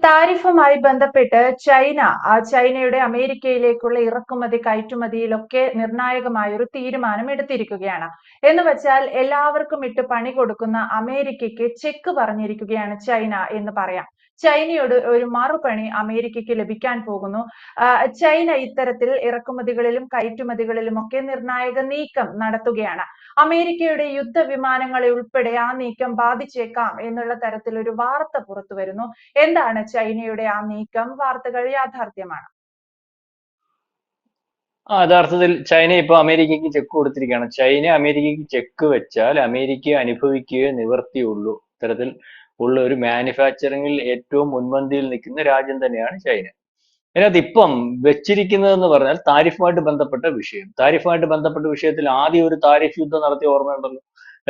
താരിഫുമായി ബന്ധപ്പെട്ട് ചൈനയുടെ അമേരിക്കയിലേക്കുള്ള ഇറക്കുമതി കയറ്റുമതിയിലൊക്കെ നിർണായകമായ ഒരു തീരുമാനം എടുത്തിരിക്കുകയാണ്. എന്ന് വെച്ചാൽ എല്ലാവർക്കും ഇട്ട് പണി കൊടുക്കുന്ന അമേരിക്കയ്ക്ക് ചെക്ക് പറഞ്ഞിരിക്കുകയാണ് ചൈന എന്ന് പറയാം. ചൈനയോട് ഒരു മറുപണി അമേരിക്കയ്ക്ക് ലഭിക്കാൻ പോകുന്നു. ചൈന ഇത്തരത്തിൽ ഇറക്കുമതികളിലും കയറ്റുമതികളിലുമൊക്കെ നിർണായക നീക്കം നടത്തുകയാണ്. അമേരിക്കയുടെ യുദ്ധവിമാനങ്ങളെ ഉൾപ്പെടെ ആ നീക്കം ബാധിച്ചേക്കാം എന്നുള്ള തരത്തിൽ ഒരു വാർത്ത പുറത്തു വരുന്നു. എന്താണ് ചൈനയുടെ ആ നീക്കം? വാർത്തകൾ യാഥാർത്ഥ്യമാണ്. യഥാർത്ഥത്തിൽ ചൈന ഇപ്പൊ അമേരിക്കയ്ക്ക് ചെക്ക് കൊടുത്തിരിക്കുകയാണ്. ചൈന അമേരിക്കയ്ക്ക് ചെക്ക് വെച്ചാൽ അമേരിക്ക അനുഭവിക്കുകയേ നിവർത്തിയുള്ളൂ. ഇത്തരത്തിൽ ഉള്ള ഒരു മാനുഫാക്ചറിംഗിൽ ഏറ്റവും മുൻപന്തിയിൽ നിൽക്കുന്ന രാജ്യം തന്നെയാണ് ചൈന. അതിനകത്ത് ഇപ്പം വെച്ചിരിക്കുന്നതെന്ന് പറഞ്ഞാൽ താരിഫുമായിട്ട് ബന്ധപ്പെട്ട വിഷയം. താരിഫുമായിട്ട് ബന്ധപ്പെട്ട വിഷയത്തിൽ ആദ്യം ഒരു താരിഫ് യുദ്ധം നടത്തിയ ഓർമ്മയുണ്ടല്ലോ.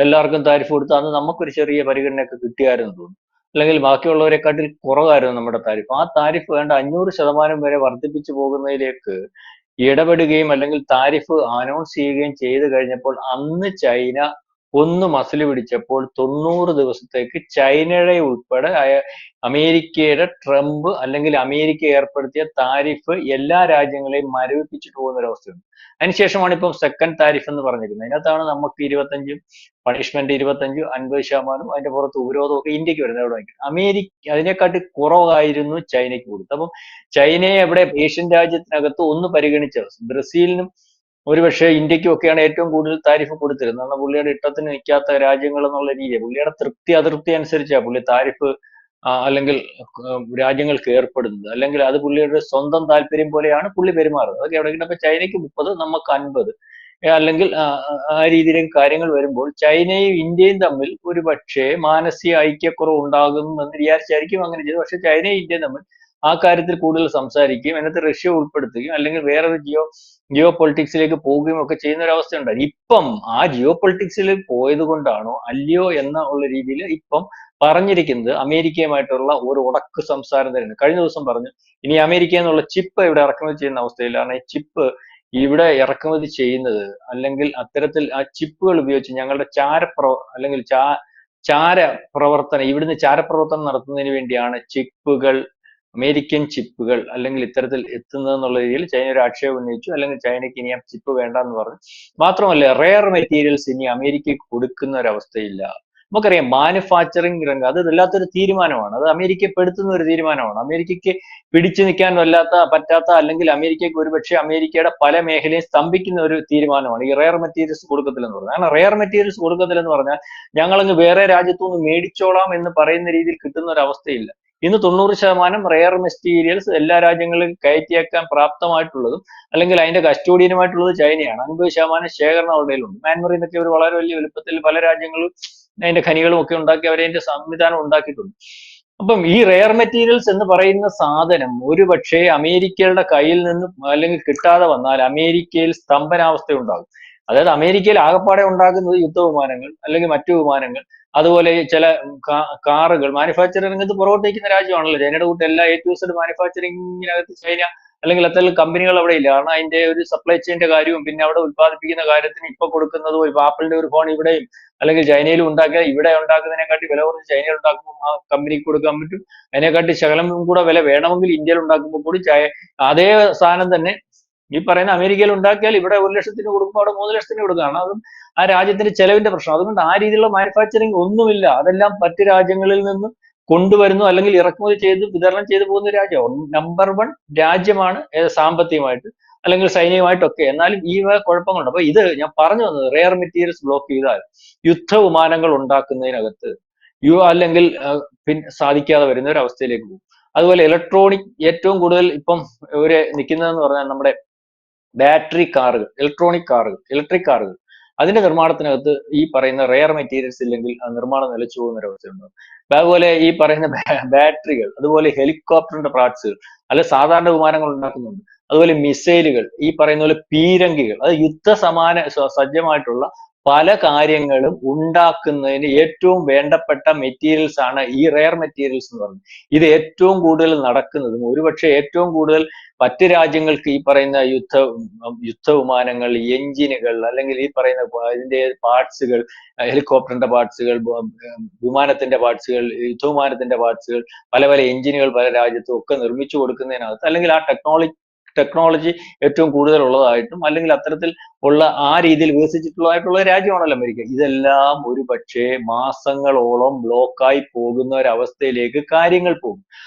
എല്ലാവർക്കും താരിഫ് കൊടുത്ത് അന്ന് നമുക്കൊരു ചെറിയ പരിഗണനയൊക്കെ കിട്ടിയായിരുന്നു തോന്നുന്നു. അല്ലെങ്കിൽ ബാക്കിയുള്ളവരെക്കാട്ടിൽ കുറവായിരുന്നു നമ്മുടെ താരിഫ്. ആ താരിഫ് വേണ്ട 500% വരെ വർദ്ധിപ്പിച്ചു പോകുന്നതിലേക്ക് ഇടപെടുകയും അല്ലെങ്കിൽ താരിഫ് അനൗൺസ് ചെയ്യുകയും ചെയ്തു കഴിഞ്ഞപ്പോൾ അന്ന് ചൈന ഒന്ന് മസിൽ പിടിച്ചപ്പോൾ 90 ദിവസത്തേക്ക് ചൈനയുടെ ഉൾപ്പെടെ അമേരിക്കയുടെ ട്രംപ് അല്ലെങ്കിൽ അമേരിക്ക ഏർപ്പെടുത്തിയ താരിഫ് എല്ലാ രാജ്യങ്ങളെയും മരവിപ്പിച്ചിട്ട് പോകുന്ന ഒരവസ്ഥയുണ്ട്. അതിനുശേഷമാണ് ഇപ്പം സെക്കൻഡ് താരിഫ് എന്ന് പറഞ്ഞിരിക്കുന്നത്. അതിനകത്താണ് നമുക്ക് 25 പണിഷ്മെന്റ് 25 50% അതിന്റെ പുറത്ത് ഉപരോധം ഒക്കെ ഇന്ത്യക്ക് വരുന്നത്. എവിടെ അമേരിക്ക അതിനെക്കാട്ടി കുറവായിരുന്നു ചൈനയ്ക്ക് കൊടുത്തത്. അപ്പം ചൈനയെ എവിടെ ഏഷ്യൻ രാജ്യത്തിനകത്ത് ഒന്ന് പരിഗണിച്ചത് ബ്രസീലിനും ഒരുപക്ഷെ ഇന്ത്യക്കും ഒക്കെയാണ് ഏറ്റവും കൂടുതൽ താരിഫ് കൊടുത്തിരുന്നത്. കാരണം പുള്ളിയുടെ ഇട്ടത്തിന് നിൽക്കാത്ത രാജ്യങ്ങൾ എന്നുള്ള രീതിയാണ്. പുള്ളിയുടെ തൃപ്തി അതൃപ്തി അനുസരിച്ചാണ് പുള്ളി താരിഫ് അല്ലെങ്കിൽ രാജ്യങ്ങൾക്ക് ഏർപ്പെടുന്നത്. അല്ലെങ്കിൽ അത് പുള്ളിയുടെ സ്വന്തം താല്പര്യം പോലെയാണ് പുള്ളി പെരുമാറുന്നത്. അതൊക്കെ എവിടെയെങ്കിലും അപ്പൊ ചൈനയ്ക്ക് 30 നമുക്ക് 50 അല്ലെങ്കിൽ ആ രീതിയിലേക്ക് കാര്യങ്ങൾ വരുമ്പോൾ ചൈനയും ഇന്ത്യയും തമ്മിൽ ഒരു പക്ഷേ മാനസിക ഐക്യക്കുറവ് ഉണ്ടാകും എന്ന് വിചാരിച്ചായിരിക്കും അങ്ങനെ ചെയ്തത്. പക്ഷെ ചൈനയും ഇന്ത്യയും തമ്മിൽ ആ കാര്യത്തിൽ കൂടുതൽ സംസാരിക്കുകയും അതിനകത്ത് റഷ്യ ഉൾപ്പെടുത്തുകയും അല്ലെങ്കിൽ വേറൊരു ജിയോ പൊളിറ്റിക്സിലേക്ക് പോവുകയും ഒക്കെ ചെയ്യുന്ന ഒരു അവസ്ഥ ഉണ്ടായി. ഇപ്പം ആ ജിയോ പൊളിറ്റിക്സിൽ പോയത് കൊണ്ടാണോ അല്ലയോ എന്ന ഉള്ള രീതിയിൽ ഇപ്പം പറഞ്ഞിരിക്കുന്നത് അമേരിക്കയുമായിട്ടുള്ള ഒരു ഉടക്ക് സംസാരം തന്നെയാണ്. കഴിഞ്ഞ ദിവസം പറഞ്ഞു ഇനി അമേരിക്ക എന്നുള്ള ചിപ്പ് ഇവിടെ ഇറക്കുമതി ചെയ്യുന്ന അവസ്ഥയില്ല. കാരണം ഈ ചിപ്പ് ഇവിടെ ഇറക്കുമതി ചെയ്യുന്നത് അല്ലെങ്കിൽ അത്തരത്തിൽ ആ ചിപ്പുകൾ ഉപയോഗിച്ച് ഞങ്ങളുടെ അല്ലെങ്കിൽ ചാരപ്രവർത്തനം ഇവിടുന്ന് ചാരപ്രവർത്തനം നടത്തുന്നതിന് വേണ്ടിയാണ് ചിപ്പുകൾ അമേരിക്കൻ ചിപ്പുകൾ അല്ലെങ്കിൽ ഇത്തരത്തിൽ എത്തുന്നതെന്നുള്ള രീതിയിൽ ചൈന ഒരു ആക്ഷേപം ഉന്നയിച്ചു. അല്ലെങ്കിൽ ചൈനയ്ക്ക് ഇനി ആ ചിപ്പ് വേണ്ടെന്ന് പറഞ്ഞു. മാത്രമല്ല റെയർ മെറ്റീരിയൽസ് ഇനി അമേരിക്കയ്ക്ക് കൊടുക്കുന്ന ഒരവസ്ഥയില്ല. നമുക്കറിയാം മാനുഫാക്ചറിങ് രംഗം അത് വല്ലാത്തൊരു തീരുമാനമാണ്. അത് അമേരിക്കയെ പെടുത്തുന്ന ഒരു തീരുമാനമാണ്. അമേരിക്കയ്ക്ക് പിടിച്ചു നിൽക്കാൻ പറ്റാത്ത അല്ലെങ്കിൽ അമേരിക്കയ്ക്ക് ഒരുപക്ഷെ അമേരിക്കയുടെ പല മേഖലയും സ്തംഭിക്കുന്ന ഒരു തീരുമാനമാണ് ഈ റെയർ മെറ്റീരിയൽസ് കൊടുക്കത്തില്ലെന്ന് പറഞ്ഞാൽ. കാരണം റെയർ മെറ്റീരിയൽസ് കൊടുക്കത്തില്ലെന്ന് പറഞ്ഞാൽ ഞങ്ങളങ്ങ് വേറെ രാജ്യത്തുനിന്ന് മേടിച്ചോളാം എന്ന് പറയുന്ന രീതിയിൽ കിട്ടുന്ന ഒരു അവസ്ഥയില്ല. ഇന്ന് 90% റെയർ മെറ്റീരിയൽസ് എല്ലാ രാജ്യങ്ങളിലും കയറ്റിയേക്കാൻ പ്രാപ്തമായിട്ടുള്ളതും അല്ലെങ്കിൽ അതിന്റെ കസ്റ്റോഡിയനുമായിട്ടുള്ളത് ചൈനയാണ്. 50% ശേഖരണം അവരുടെ കയ്യിലുണ്ട്. മ്യാൻമറിൽ നിന്നൊക്കെ ഒരു വളരെ വലിയ വലുപ്പത്തിൽ പല രാജ്യങ്ങളും അതിന്റെ ഖനികളും ഒക്കെ ഉണ്ടാക്കി അവരതിന്റെ സംവിധാനം ഉണ്ടാക്കിയിട്ടുണ്ട്. അപ്പം ഈ റെയർ മെറ്റീരിയൽസ് എന്ന് പറയുന്ന സാധനം ഒരുപക്ഷെ അമേരിക്കയുടെ കയ്യിൽ നിന്ന് അല്ലെങ്കിൽ കിട്ടാതെ വന്നാൽ അമേരിക്കയിൽ സ്തംഭനാവസ്ഥ ഉണ്ടാകും. അതായത് അമേരിക്കയിൽ ആകപ്പാടെ ഉണ്ടാക്കുന്നത് യുദ്ധവിമാനങ്ങൾ അല്ലെങ്കിൽ മറ്റു വിമാനങ്ങൾ അതുപോലെ ചില കാറുകൾ മാനുഫാക്ചറിംഗ് രംഗത്ത് പുറകോട്ട് നിൽക്കുന്ന രാജ്യമാണല്ലോ. ചൈനയുടെ കൂട്ട് എല്ലാ A to Z മാനുഫാക്ചറിംഗിനകത്ത് ചൈന അല്ലെങ്കിൽ അത്തരം കമ്പനികൾ അവിടെ ഇല്ല. കാരണം അതിന്റെ ഒരു സപ്ലൈ ചെയിന്റെ കാര്യവും പിന്നെ അവിടെ ഉത്പാദിപ്പിക്കുന്ന കാര്യത്തിന് ഇപ്പൊ കൊടുക്കുന്നതും ഇപ്പൊ ആപ്പിളിന്റെ ഒരു ഫോൺ ഇവിടെയും അല്ലെങ്കിൽ ചൈനയിലും ഉണ്ടാക്കിയാൽ ഇവിടെ ഉണ്ടാക്കുന്നതിനെക്കാട്ടി വില കുറച്ച് ചൈനയിൽ ഉണ്ടാക്കുമ്പോൾ ആ കമ്പനിക്ക് കൊടുക്കാൻ പറ്റും. അതിനെക്കാട്ടി ശകലം കൂടെ വില വേണമെങ്കിൽ ഇന്ത്യയിൽ ഉണ്ടാക്കുമ്പോൾ കൂടി അതേ സാധനം തന്നെ ഈ പറയുന്ന അമേരിക്കയിൽ ഉണ്ടാക്കിയാൽ ഇവിടെ 1 ലക്ഷത്തിന് കൊടുക്കുമ്പോൾ അവിടെ 3 ലക്ഷത്തിന് കൊടുക്കുകയാണ്. അതും ആ രാജ്യത്തിന്റെ ചെലവിന്റെ പ്രശ്നം. അതുകൊണ്ട് ആ രീതിയിലുള്ള മാനുഫാക്ചറിങ് ഒന്നുമില്ല. അതെല്ലാം മറ്റു രാജ്യങ്ങളിൽ നിന്ന് കൊണ്ടുവരുന്നു അല്ലെങ്കിൽ ഇറക്കുമതി ചെയ്ത് വിതരണം ചെയ്തു പോകുന്ന രാജ്യം നമ്പർ 1 രാജ്യമാണ് സാമ്പത്തികമായിട്ട് അല്ലെങ്കിൽ സൈനികമായിട്ടൊക്കെ. എന്നാലും ഈ കുഴപ്പങ്ങളുണ്ട്. അപ്പൊ ഇത് ഞാൻ പറഞ്ഞു വന്നത് റെയർ മെറ്റീരിയൽസ് ബ്ലോക്ക് ചെയ്താൽ യുദ്ധവിമാനങ്ങൾ ഉണ്ടാക്കുന്നതിനകത്ത് അല്ലെങ്കിൽ പിന്നെ സാധിക്കാതെ വരുന്ന ഒരു അവസ്ഥയിലേക്ക് പോകും. അതുപോലെ ഇലക്ട്രോണിക് ഏറ്റവും കൂടുതൽ ഇപ്പം ഇവര് നിൽക്കുന്നതെന്ന് പറഞ്ഞാൽ നമ്മുടെ ബാറ്ററി കാറുകൾ ഇലക്ട്രിക് കാറുകൾ അതിന്റെ നിർമ്മാണത്തിനകത്ത് ഈ പറയുന്ന റെയർ മെറ്റീരിയൽസ് ഇല്ലെങ്കിൽ ആ നിർമ്മാണം നിലച്ചു പോകുന്ന ഒരു അവസ്ഥയുണ്ടാകും. അതുപോലെ ഈ പറയുന്ന ബാറ്ററികൾ അതുപോലെ ഹെലികോപ്റ്ററിന്റെ പാർട്സുകൾ അല്ലെ സാധാരണ വിമാനങ്ങൾ ഉണ്ടാക്കുന്നുണ്ട്. അതുപോലെ മിസൈലുകൾ ഈ പറയുന്ന പോലെ പീരങ്കികൾ അത് സജ്ജമായിട്ടുള്ള പല കാര്യങ്ങളും ഉണ്ടാക്കുന്നതിന് ഏറ്റവും വേണ്ടപ്പെട്ട മെറ്റീരിയൽസ് ആണ് ഈ റെയർ മെറ്റീരിയൽസ് എന്ന് പറയുന്നത്. ഇത് ഏറ്റവും കൂടുതൽ നടക്കുന്നതും ഒരുപക്ഷെ ഏറ്റവും കൂടുതൽ മറ്റ് രാജ്യങ്ങൾക്ക് ഈ പറയുന്ന യുദ്ധവിമാനങ്ങൾ, എഞ്ചിനുകൾ, അല്ലെങ്കിൽ ഈ പറയുന്ന ഇതിന്റെ പാർട്സുകൾ, ഹെലികോപ്റ്ററിന്റെ പാർട്സുകൾ, വിമാനത്തിന്റെ പാർട്സുകൾ, യുദ്ധവിമാനത്തിന്റെ പാർട്സുകൾ, പല പല എഞ്ചിനുകൾ പല രാജ്യത്തും ഒക്കെ നിർമ്മിച്ചു കൊടുക്കുന്നതിനകത്ത്, അല്ലെങ്കിൽ ആ ടെക്നോളജി ഏറ്റവും കൂടുതൽ ഉള്ളതായിട്ടും, അല്ലെങ്കിൽ അത്തരത്തിൽ ഉള്ള ആ രീതിയിൽ വികസിച്ചിട്ടുള്ളതായിട്ടുള്ള രാജ്യമാണല്ലോ അമേരിക്ക. ഇതെല്ലാം ഒരു പക്ഷേ മാസങ്ങളോളം ബ്ലോക്കായി പോകുന്ന ഒരവസ്ഥയിലേക്ക് കാര്യങ്ങൾ പോകും.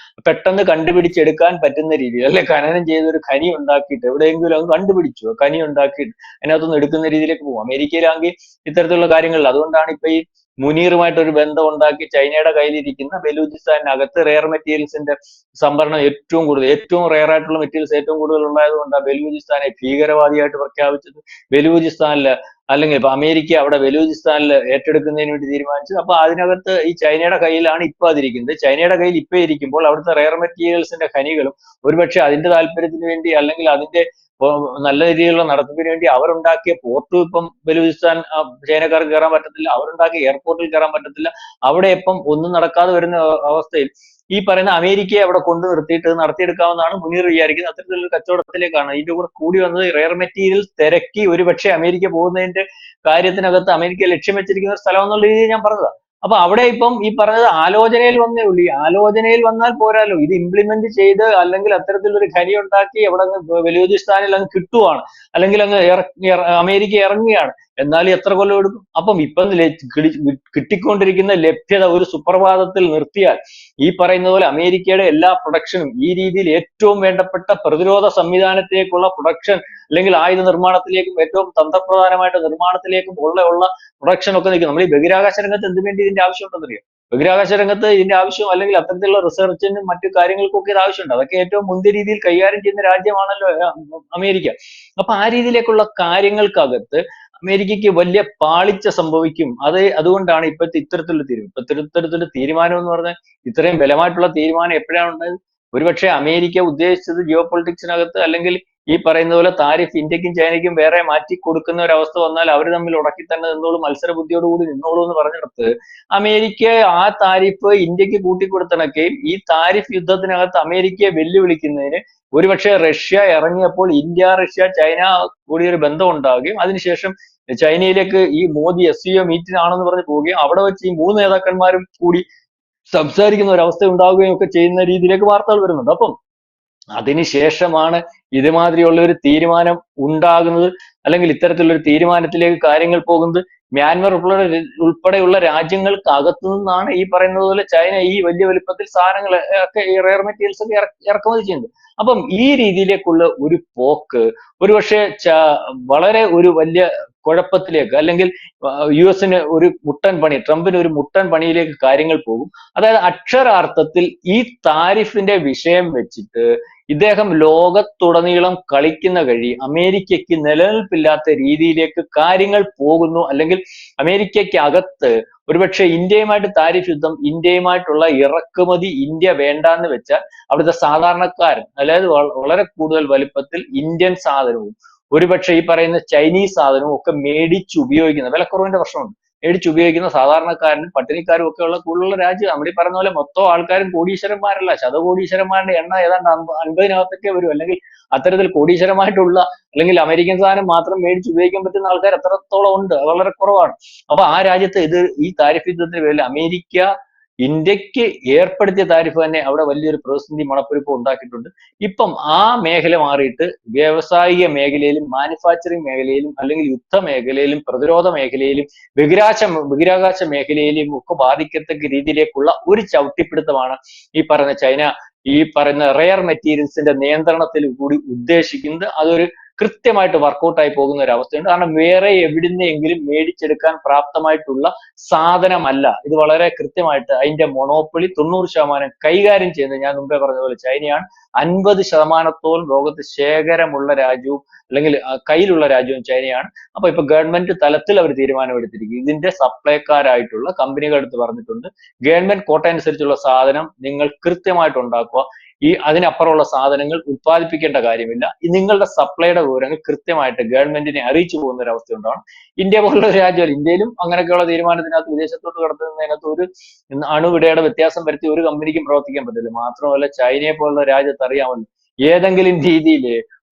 പെട്ടെന്ന് കണ്ടുപിടിച്ചെടുക്കാൻ പറ്റുന്ന രീതിയിൽ, അല്ലെ ഖനനം ചെയ്ത് ഒരു ഖനി ഉണ്ടാക്കിയിട്ട് എവിടെയെങ്കിലും അത് കണ്ടുപിടിച്ചു ഖനി ഉണ്ടാക്കിയിട്ട് അതിനകത്തൊന്ന് എടുക്കുന്ന രീതിയിലേക്ക് പോകും. അമേരിക്കയിലാണെങ്കിൽ ഇത്തരത്തിലുള്ള കാര്യങ്ങളിൽ, അതുകൊണ്ടാണ് ഇപ്പൊ ഈ മുനീറുമായിട്ട് ഒരു ബന്ധം ഉണ്ടാക്കി ചൈനയുടെ കയ്യിലിരിക്കുന്ന ബലൂചിസ്ഥാനകത്ത് റെയർ മെറ്റീരിയൽസിന്റെ സംഭരണം ഏറ്റവും റെയർ ആയിട്ടുള്ള മെറ്റീരിയൽസ് ഏറ്റവും കൂടുതൽ ഉണ്ടായതുകൊണ്ട് ബലൂചിസ്ഥാനെ ഭീകരവാദിയായിട്ട് പ്രഖ്യാപിച്ചത്. ബലൂചിസ്ഥാനില്, അല്ലെങ്കിൽ ഇപ്പൊ അമേരിക്ക അവിടെ ബലൂചിസ്ഥാനിൽ ഏറ്റെടുക്കുന്നതിന് വേണ്ടി തീരുമാനിച്ചത്. അപ്പൊ അതിനകത്ത് ഈ ചൈനയുടെ കയ്യിലാണ് ഇപ്പൊ അതിരിക്കുന്നത്. ചൈനയുടെ കയ്യിൽ ഇപ്പൊ ഇരിക്കുമ്പോൾ അവിടുത്തെ റെയർ മെറ്റീരിയൽസിന്റെ ഖനികളും ഒരുപക്ഷെ അതിന്റെ താല്പര്യത്തിന് വേണ്ടി, അല്ലെങ്കിൽ അതിന്റെ നല്ല രീതിയിലുള്ള നടത്തിപ്പിന് വേണ്ടി അവരുണ്ടാക്കിയ പോർട്ടും ഇപ്പം ബലൂചിസ്ഥാൻ ചൈനക്കാർക്ക് കയറാൻ പറ്റത്തില്ല, അവരുണ്ടാക്കിയ എയർപോർട്ടിൽ കയറാൻ പറ്റത്തില്ല. അവിടെ ഇപ്പം ഒന്നും നടക്കാതെ വരുന്ന അവസ്ഥയിൽ ഈ പറയുന്ന അമേരിക്കയെ അവിടെ കൊണ്ടു നിർത്തിയിട്ട് നടത്തിയെടുക്കാമെന്നാണ് മുനീർ വിചാരിക്കുന്നത്. അത്തരത്തിലൊരു കച്ചവടത്തിലേക്കാണ് ഇതിന്റെ കൂടെ കൂടി വന്നത്. റെയർ മെറ്റീരിയൽസ് തിരക്കി ഒരുപക്ഷെ അമേരിക്ക പോകുന്നതിന്റെ കാര്യത്തിനകത്ത് അമേരിക്ക ലക്ഷ്യം വെച്ചിരിക്കുന്ന ഒരു സ്ഥലം എന്നുള്ള രീതിയിൽ ഞാൻ പറഞ്ഞതാ. അപ്പൊ അവിടെ ഇപ്പം ഈ പറഞ്ഞത് ആലോചനയിൽ വന്നേ ഉള്ളൂ. ഈ ആലോചനയിൽ വന്നാൽ പോരാലോ, ഇത് ഇംപ്ലിമെന്റ് ചെയ്ത് അല്ലെങ്കിൽ അത്തരത്തിലൊരു ഖനി ഉണ്ടാക്കി അവിടെ ബലൂചിസ്ഥാനിൽ അങ്ങ് കിട്ടുവാണ്, അല്ലെങ്കിൽ അങ്ങ് അമേരിക്ക ഇറങ്ങുകയാണ്. എന്നാൽ എത്ര കൊല്ലം എടുക്കും? അപ്പം ഇപ്പം കിട്ടിക്കൊണ്ടിരിക്കുന്ന ലഭ്യത ഒരു സുപ്രഭാതത്തിൽ നിർത്തിയാൽ ഈ പറയുന്ന പോലെ അമേരിക്കയുടെ എല്ലാ പ്രൊഡക്ഷനും ഈ രീതിയിൽ ഏറ്റവും വേണ്ടപ്പെട്ട പ്രതിരോധ സംവിധാനത്തിലേക്കുള്ള പ്രൊഡക്ഷൻ, അല്ലെങ്കിൽ ആയുധ നിർമ്മാണത്തിലേക്കും ഏറ്റവും തന്ത്രപ്രധാനമായിട്ട് നിർമ്മാണത്തിലേക്കും ഉള്ള പ്രൊഡക്ഷൻ ഒക്കെ നിൽക്കും. നമ്മൾ ഈ ബഹിരാകാശ രംഗത്ത് എന്ത് വേണ്ടി ഇതിന്റെ ആവശ്യം ഉണ്ടെന്നറിയാം? ബഹിരാകാശ രംഗത്ത് ഇതിന്റെ ആവശ്യം, അല്ലെങ്കിൽ അത്തരത്തിലുള്ള റിസർച്ചിനും മറ്റു കാര്യങ്ങൾക്കും ഒക്കെ ഇത് ആവശ്യമുണ്ട്. അതൊക്കെ ഏറ്റവും മുന്തിയ രീതിയിൽ കൈകാര്യം ചെയ്യുന്ന രാജ്യമാണല്ലോ അമേരിക്ക. അപ്പൊ ആ രീതിയിലേക്കുള്ള കാര്യങ്ങൾക്കകത്ത് അമേരിക്കയ്ക്ക് വലിയ പാളിച്ച സംഭവിക്കും. അതുകൊണ്ടാണ് ഇത്തരത്തിലുള്ള തീരുമാനം എന്ന് പറഞ്ഞാൽ, ഇത്രയും ബലമായിട്ടുള്ള തീരുമാനം എപ്പോഴാണ് ഉണ്ടായത്? ഒരുപക്ഷെ അമേരിക്ക ഉദ്ദേശിച്ചത് ജിയോ പൊളിറ്റിക്സിനകത്ത്, അല്ലെങ്കിൽ ഈ പറയുന്ന പോലെ താരിഫ് ഇന്ത്യക്കും ചൈനയ്ക്കും വേറെ മാറ്റി കൊടുക്കുന്ന ഒരു അവസ്ഥ വന്നാൽ അവർ തമ്മിൽ ഉടക്കി തന്നെ നിന്നോളൂ, മത്സര ബുദ്ധിയോടുകൂടി നിന്നോളൂ എന്ന് പറഞ്ഞിടത്ത് അമേരിക്ക ആ താരിഫ് ഇന്ത്യക്ക് കൂട്ടിക്കൊടുത്തിണക്കുകയും ഈ താരിഫ് യുദ്ധത്തിനകത്ത് അമേരിക്കയെ വെല്ലുവിളിക്കുന്നതിന് ഒരുപക്ഷെ റഷ്യ ഇറങ്ങിയപ്പോൾ ഇന്ത്യ, റഷ്യ, ചൈന കൂടി ഒരു ബന്ധം ഉണ്ടാവുകയും അതിനുശേഷം ചൈനയിലേക്ക് ഈ മോദി SCO മീറ്റിനാണെന്ന് പറഞ്ഞ് പോവുകയും അവിടെ വെച്ച് ഈ 3 നേതാക്കന്മാരും കൂടി സംസാരിക്കുന്ന ഒരു അവസ്ഥ ഉണ്ടാവുകയും ഒക്കെ ചെയ്യുന്ന രീതിയിലേക്ക് വാർത്തകൾ വരുന്നുണ്ട്. അപ്പം അതിനുശേഷമാണ് ഇതുമാതിരിയുള്ള ഒരു തീരുമാനം ഉണ്ടാകുന്നത്, അല്ലെങ്കിൽ ഇത്തരത്തിലുള്ള ഒരു തീരുമാനത്തിലേക്ക് കാര്യങ്ങൾ പോകുന്നത്. മ്യാൻമർ ഉൾപ്പെടെയുള്ള രാജ്യങ്ങൾക്ക് അകത്തു നിന്നാണ് ഈ പറയുന്നത് പോലെ ചൈന ഈ വലിയ വലുപ്പത്തിൽ സാധനങ്ങൾ ഒക്കെ, ഈ റെയർ മെറ്റീരിയൽസ് ഒക്കെ ഇറക്കുമതി ചെയ്യുന്നത്. അപ്പം ഈ രീതിയിലേക്കുള്ള ഒരു പോക്ക് ഒരുപക്ഷെ വളരെ ഒരു വലിയ കുഴപ്പത്തിലേക്ക്, അല്ലെങ്കിൽ US-ന് ഒരു മുട്ടൻ പണി, ട്രംപിന് ഒരു മുട്ടൻ പണിയിലേക്ക് കാര്യങ്ങൾ പോകും. അതായത് അക്ഷരാർത്ഥത്തിൽ ഈ താരിഫിന്റെ വിഷയം വെച്ചിട്ട് ഇദ്ദേഹം ലോകത്തുടനീളം കളിക്കുന്ന കഴി അമേരിക്കയ്ക്ക് നിലനിൽപ്പില്ലാത്ത രീതിയിലേക്ക് കാര്യങ്ങൾ പോകുന്നു. അല്ലെങ്കിൽ അമേരിക്കയ്ക്ക് അകത്ത് ഒരുപക്ഷെ ഇന്ത്യയുമായിട്ട് താരിഫ് യുദ്ധം, ഇന്ത്യയുമായിട്ടുള്ള ഇറക്കുമതി ഇന്ത്യ വേണ്ടാന്ന് വെച്ചാൽ അവിടുത്തെ സാധാരണക്കാരൻ, അതായത് വളരെ കൂടുതൽ വലിപ്പത്തിൽ ഇന്ത്യൻ സാധനവും ഒരുപക്ഷെ ഈ പറയുന്ന ചൈനീസ് സാധനവും ഒക്കെ മേടിച്ചുപയോഗിക്കുന്ന, വിലക്കുറവിന്റെ പ്രശ്നമുണ്ട്, മേടിച്ചുപയോഗിക്കുന്ന സാധാരണക്കാരനും പട്ടിണിക്കാരും ഒക്കെ ഉള്ള കൂടുതലുള്ള രാജ്യം. നമ്മൾ ഈ പറഞ്ഞ പോലെ മൊത്തം ആൾക്കാരും കോടീശ്വരന്മാരല്ല, ശതകോടീശ്വരന്മാരുടെ എണ്ണം ഏതാണ്ട് 50-നകത്തൊക്കെ വരും. അല്ലെങ്കിൽ അത്തരത്തിൽ കോടീശ്വരമായിട്ടുള്ള, അല്ലെങ്കിൽ അമേരിക്കൻ സാധനം മാത്രം മേടിച്ച് ഉപയോഗിക്കാൻ പറ്റുന്ന ആൾക്കാർ എത്രത്തോളം ഉണ്ട്? വളരെ കുറവാണ്. അപ്പൊ ആ രാജ്യത്ത് ഈ താരിഫ് യുദ്ധത്തിന് പേരിൽ അമേരിക്ക ഇന്ത്യക്ക് ഏർപ്പെടുത്തിയ താരിഫ് തന്നെ അവിടെ വലിയൊരു പ്രതിസന്ധി മണപ്പൊലിപ്പ് ഉണ്ടാക്കിയിട്ടുണ്ട്. ഇപ്പം ആ മേഖല മാറിയിട്ട് വ്യാവസായിക മേഖലയിലും മാനുഫാക്ചറിങ് മേഖലയിലും, അല്ലെങ്കിൽ യുദ്ധ മേഖലയിലും പ്രതിരോധ മേഖലയിലും ബഹിരാകാശ മേഖലയിലും ഒക്കെ ബാധിക്കത്തക്ക രീതിയിലേക്കുള്ള ഒരു ചവിട്ടിപ്പിടുത്തമാണ് ഈ പറയുന്ന ചൈന ഈ പറയുന്ന റെയർ മെറ്റീരിയൽസിന്റെ നിയന്ത്രണത്തിൽ കൂടി ഉദ്ദേശിക്കുന്നത്. അതൊരു കൃത്യമായിട്ട് വർക്കൗട്ട് ആയി പോകുന്ന ഒരു അവസ്ഥയുണ്ട്. കാരണം വേറെ എവിടുന്നെങ്കിലും മേടിച്ചെടുക്കാൻ പ്രാപ്തമായിട്ടുള്ള സാധനമല്ല ഇത്. വളരെ കൃത്യമായിട്ട് അതിന്റെ മൊണോപ്പൊളി 90% കൈകാര്യം ചെയ്യുന്നത്, ഞാൻ മുമ്പേ പറഞ്ഞ പോലെ, ചൈനയാണ്. 50%-ഓളം ലോകത്ത് ശേഖരമുള്ള രാജ്യവും, അല്ലെങ്കിൽ കയ്യിലുള്ള രാജ്യവും ചൈനയാണ്. അപ്പൊ ഇപ്പൊ ഗവൺമെന്റ് തലത്തിൽ അവർ തീരുമാനമെടുത്തിരിക്കും. ഇതിന്റെ സപ്ലൈക്കാരായിട്ടുള്ള കമ്പനികളുടെ അടുത്ത് പറഞ്ഞിട്ടുണ്ട്, ഗവൺമെന്റ് കോട്ട അനുസരിച്ചുള്ള സാധനം നിങ്ങൾ കൃത്യമായിട്ട് ഉണ്ടാക്കുക. അതിനപ്പുറമുള്ള സാധനങ്ങൾ ഉത്പാദിപ്പിക്കേണ്ട കാര്യമില്ല. നിങ്ങളുടെ സപ്ലൈയുടെ വിവരങ്ങൾ കൃത്യമായിട്ട് ഗവൺമെന്റിനെ അറിയിച്ചു പോകുന്ന ഒരു അവസ്ഥ ഉണ്ടാവണം. ഇന്ത്യ പോലുള്ള ഒരു രാജ്യമല്ല, ഇന്ത്യയിലും അങ്ങനെയൊക്കെയുള്ള തീരുമാനത്തിനകത്ത് വിദേശത്തോട്ട് കടത്തുന്നതിനകത്ത് ഒരു അണുവിടയുടെ വ്യത്യാസം വരുത്തി ഒരു കമ്പനിക്കും പ്രവർത്തിക്കാൻ പറ്റില്ല. മാത്രമല്ല ചൈനയെ പോലുള്ള രാജ്യത്ത് അറിയാമല്ലോ, ഏതെങ്കിലും രീതിയിൽ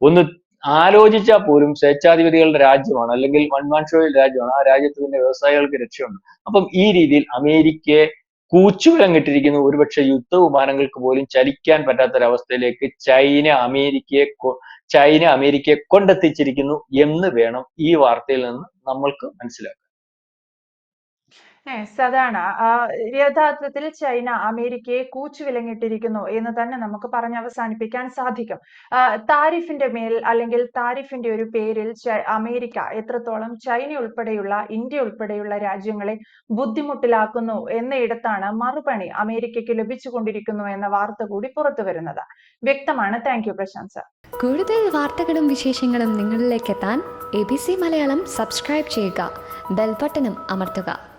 ഒന്ന് ആലോചിച്ചാൽ പോലും സ്വേച്ഛാധിപതികളുടെ രാജ്യമാണ്, അല്ലെങ്കിൽ വൺ മാൻ ഷോയിൽ രാജ്യമാണ്. ആ രാജ്യത്ത് പിന്നെ വ്യവസായികൾക്ക് രക്ഷയുണ്ട്. അപ്പം ഈ രീതിയിൽ അമേരിക്കയെ കൂച്ചുവിലങ്ങിട്ടിരിക്കുന്നു. ഒരുപക്ഷെ യുദ്ധവിമാനങ്ങൾക്ക് പോലും ചലിക്കാൻ പറ്റാത്തൊരവസ്ഥയിലേക്ക് ചൈന അമേരിക്കയെ കൊണ്ടെത്തിച്ചിരിക്കുന്നു എന്ന് വേണം ഈ വാർത്തയിൽ നിന്ന് നമ്മൾക്ക് മനസ്സിലാക്കാൻ. അതാണ്. യഥാർത്ഥത്തിൽ ചൈന അമേരിക്കയെ കൂച്ചുവിലങ്ങിട്ടിരിക്കുന്നു എന്ന് തന്നെ നമുക്ക് പറഞ്ഞവസാനിപ്പിക്കാൻ സാധിക്കും. താരിഫിന്റെ മേൽ അല്ലെങ്കിൽ താരിഫിന്റെ ഒരു പേരിൽ അമേരിക്ക എത്രത്തോളം ചൈന ഉൾപ്പെടെയുള്ള ഇന്ത്യ ഉൾപ്പെടെയുള്ള രാജ്യങ്ങളെ ബുദ്ധിമുട്ടിലാക്കുന്നു എന്നയിടത്താണ് മറുപണി അമേരിക്കയ്ക്ക് ലഭിച്ചുകൊണ്ടിരിക്കുന്നു എന്ന വാർത്ത കൂടി പുറത്തു വരുന്നത്. വ്യക്തമാണ്. Thank you Prashanth sir. കൂടുതൽ വാർത്തകളും വിശേഷങ്ങളും നിങ്ങളിലേക്ക് എത്താൻ ABC മലയാളം സബ്സ്ക്രൈബ് ചെയ്യുക, ബെൽ ബട്ടണും അമർത്തുക.